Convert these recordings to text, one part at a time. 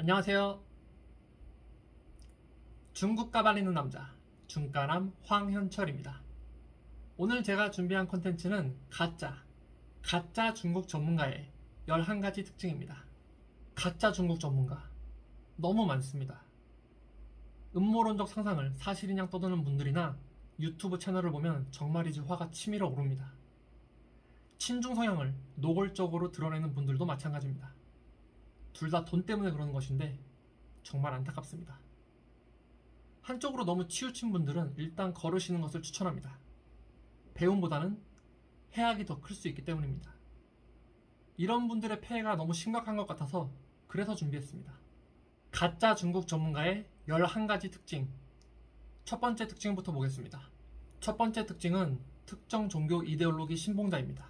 안녕하세요. 중국 까발리는 남자 중까남 황현철입니다. 오늘 제가 준비한 콘텐츠는 가짜 중국 전문가의 11가지 특징입니다. 가짜 중국 전문가 너무 많습니다. 음모론적 상상을 사실인 양 떠드는 분들이나 유튜브 채널을 보면 정말이지 화가 치밀어 오릅니다. 친중 성향을 노골적으로 드러내는 분들도 마찬가지입니다. 둘 다 돈 때문에 그러는 것인데 정말 안타깝습니다. 한쪽으로 너무 치우친 분들은 일단 걸으시는 것을 추천합니다. 배움보다는 해악이 더 클 수 있기 때문입니다. 이런 분들의 폐해가 너무 심각한 것 같아서 그래서 준비했습니다. 가짜 중국 전문가의 11가지 특징. 첫 번째 특징부터 보겠습니다. 첫 번째 특징은 특정 종교 이데올로기 신봉자입니다.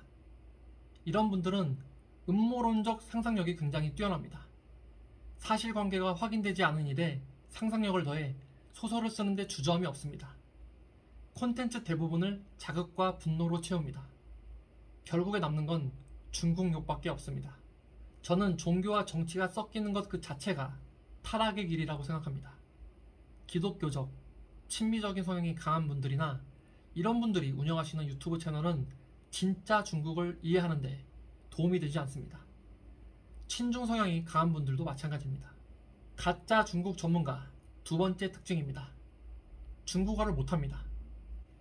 이런 분들은 음모론적 상상력이 굉장히 뛰어납니다. 사실관계가 확인되지 않은 일에 상상력을 더해 소설을 쓰는데 주저함이 없습니다. 콘텐츠 대부분을 자극과 분노로 채웁니다. 결국에 남는 건 중국 욕밖에 없습니다. 저는 종교와 정치가 섞이는 것 그 자체가 타락의 길이라고 생각합니다. 기독교적, 친미적인 성향이 강한 분들이나 이런 분들이 운영하시는 유튜브 채널은 진짜 중국을 이해하는데 도움이 되지 않습니다. 친중 성향이 강한 분들도 마찬가지입니다. 가짜 중국 전문가 두 번째 특징입니다. 중국어를 못합니다.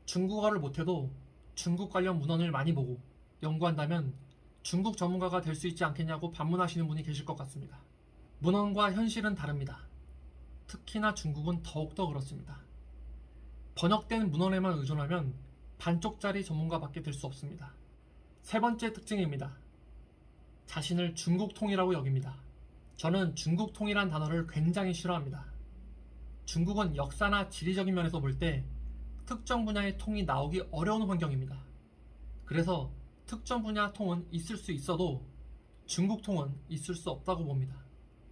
중국어를 못해도 중국 관련 문헌을 많이 보고 연구한다면 중국 전문가가 될 수 있지 않겠냐고 반문하시는 분이 계실 것 같습니다. 문헌과 현실은 다릅니다. 특히나 중국은 더욱더 그렇습니다. 번역된 문헌에만 의존하면 반쪽짜리 전문가밖에 될 수 없습니다. 세 번째 특징입니다. 자신을 중국통이라고 여깁니다. 저는 중국통이란 단어를 굉장히 싫어합니다. 중국은 역사나 지리적인 면에서 볼 때 특정 분야의 통이 나오기 어려운 환경입니다. 그래서 특정 분야 통은 있을 수 있어도 중국통은 있을 수 없다고 봅니다.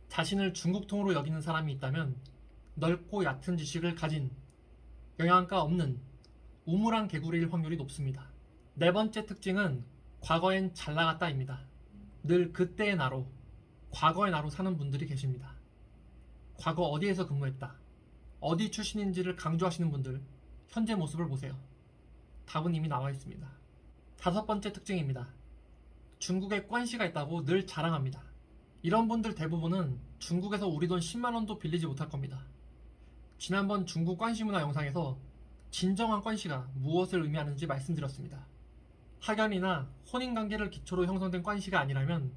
자신을 중국통으로 여기는 사람이 있다면 넓고 얕은 지식을 가진 영양가 없는 우물안 개구리일 확률이 높습니다. 네 번째 특징은 과거엔 잘 나갔다입니다. 늘 그때의 나로, 과거의 나로 사는 분들이 계십니다. 과거 어디에서 근무했다, 어디 출신인지를 강조하시는 분들, 현재 모습을 보세요. 답은 이미 나와 있습니다. 다섯 번째 특징입니다. 중국에 관시가 있다고 늘 자랑합니다. 이런 분들 대부분은 중국에서 우리 돈 10만원도 빌리지 못할 겁니다. 지난번 중국 관시 문화 영상에서 진정한 관시가 무엇을 의미하는지 말씀드렸습니다. 학연이나 혼인관계를 기초로 형성된 관시가 아니라면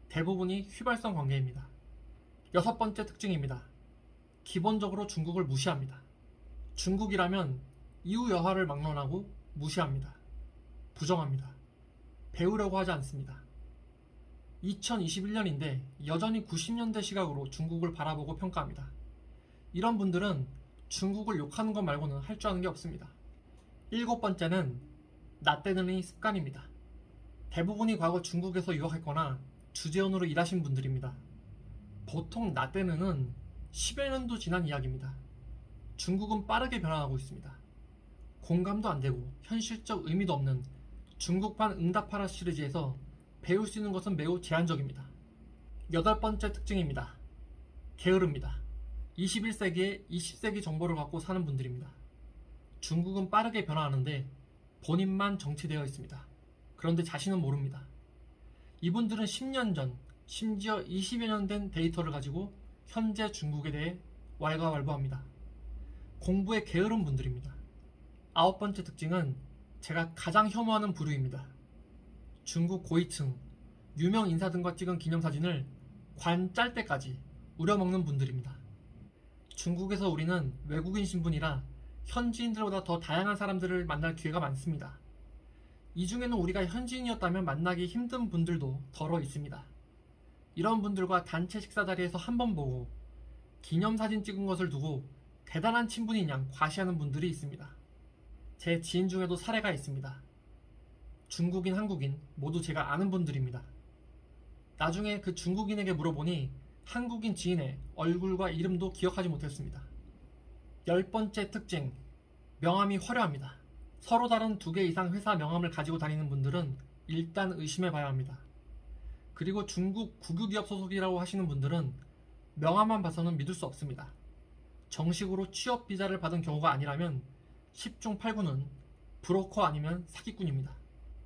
대부분이 휘발성 관계입니다. 여섯 번째 특징입니다. 기본적으로 중국을 무시합니다. 중국이라면 이웃 여하를 막론하고 무시합니다. 부정합니다. 배우려고 하지 않습니다. 2021년인데 여전히 90년대 시각으로 중국을 바라보고 평가합니다. 이런 분들은 중국을 욕하는 것 말고는 할 줄 아는 게 없습니다. 일곱 번째는 나떼는의 습관입니다. 대부분이 과거 중국에서 유학했거나 주재원으로 일하신 분들입니다. 보통 나떼는은 10여 년도 지난 이야기입니다. 중국은 빠르게 변화하고 있습니다. 공감도 안 되고 현실적 의미도 없는 중국판 응답하라 시리즈에서 배울 수 있는 것은 매우 제한적입니다. 여덟 번째 특징입니다. 게으릅니다. 21세기에 20세기 정보를 갖고 사는 분들입니다. 중국은 빠르게 변화하는데 본인만 정치되어 있습니다. 그런데 자신은 모릅니다. 이분들은 10년 전, 심지어 20여 년 된 데이터를 가지고 현재 중국에 대해 왈가왈부합니다. 공부에 게으른 분들입니다. 아홉 번째 특징은 제가 가장 혐오하는 부류입니다. 중국 고위층, 유명 인사 등과 찍은 기념사진을 관 짤 때까지 우려먹는 분들입니다. 중국에서 우리는 외국인 신분이라 현지인들보다 더 다양한 사람들을 만날 기회가 많습니다. 이 중에는 우리가 현지인이었다면 만나기 힘든 분들도 덜어 있습니다. 이런 분들과 단체 식사 자리에서 한 번 보고 기념사진 찍은 것을 두고 대단한 친분인 양 과시하는 분들이 있습니다. 제 지인 중에도 사례가 있습니다. 중국인, 한국인 모두 제가 아는 분들입니다. 나중에 그 중국인에게 물어보니 한국인 지인의 얼굴과 이름도 기억하지 못했습니다. 열 번째 특징, 명함이 화려합니다. 서로 다른 2개 이상 회사 명함을 가지고 다니는 분들은 일단 의심해 봐야 합니다. 그리고 중국 국유기업 소속이라고 하시는 분들은 명함만 봐서는 믿을 수 없습니다. 정식으로 취업 비자를 받은 경우가 아니라면 10중 8구는 브로커 아니면 사기꾼입니다.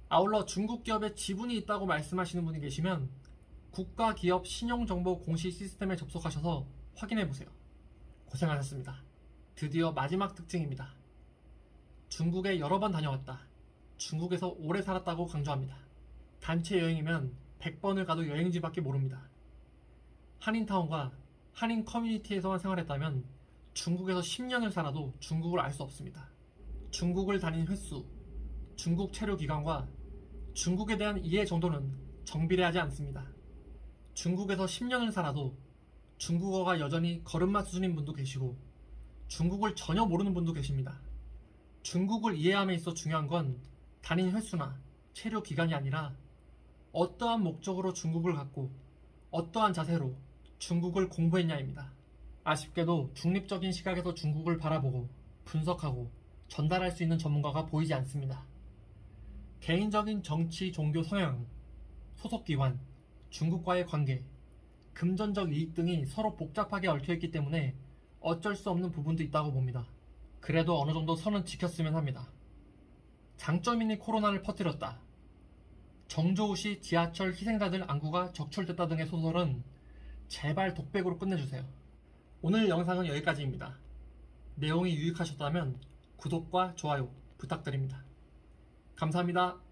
아울러 중국 기업에 지분이 있다고 말씀하시는 분이 계시면 국가기업 신용정보 공시 시스템에 접속하셔서 확인해보세요. 고생하셨습니다. 드디어 마지막 특징입니다. 중국에 여러 번 다녀왔다. 중국에서 오래 살았다고 강조합니다. 단체 여행이면 100번을 가도 여행지밖에 모릅니다. 한인타운과 한인 커뮤니티에서만 생활했다면 중국에서 10년을 살아도 중국을 알 수 없습니다. 중국을 다닌 횟수, 중국 체류 기간과 중국에 대한 이해 정도는 정비례하지 않습니다. 중국에서 10년을 살아도 중국어가 여전히 걸음마 수준인 분도 계시고 중국을 전혀 모르는 분도 계십니다. 중국을 이해함에 있어 중요한 건 다닌 횟수나 체류 기간이 아니라 어떠한 목적으로 중국을 갖고 어떠한 자세로 중국을 공부했냐입니다. 아쉽게도 중립적인 시각에서 중국을 바라보고 분석하고 전달할 수 있는 전문가가 보이지 않습니다. 개인적인 정치, 종교 성향, 소속기관, 중국과의 관계, 금전적 이익 등이 서로 복잡하게 얽혀있기 때문에 어쩔 수 없는 부분도 있다고 봅니다. 그래도 어느 정도 선은 지켰으면 합니다. 장점이니 코로나를 퍼뜨렸다. 정조우시 지하철 희생자들 안구가 적출됐다 등의 소설은 제발 독백으로 끝내주세요. 오늘 영상은 여기까지입니다. 내용이 유익하셨다면 구독과 좋아요 부탁드립니다. 감사합니다.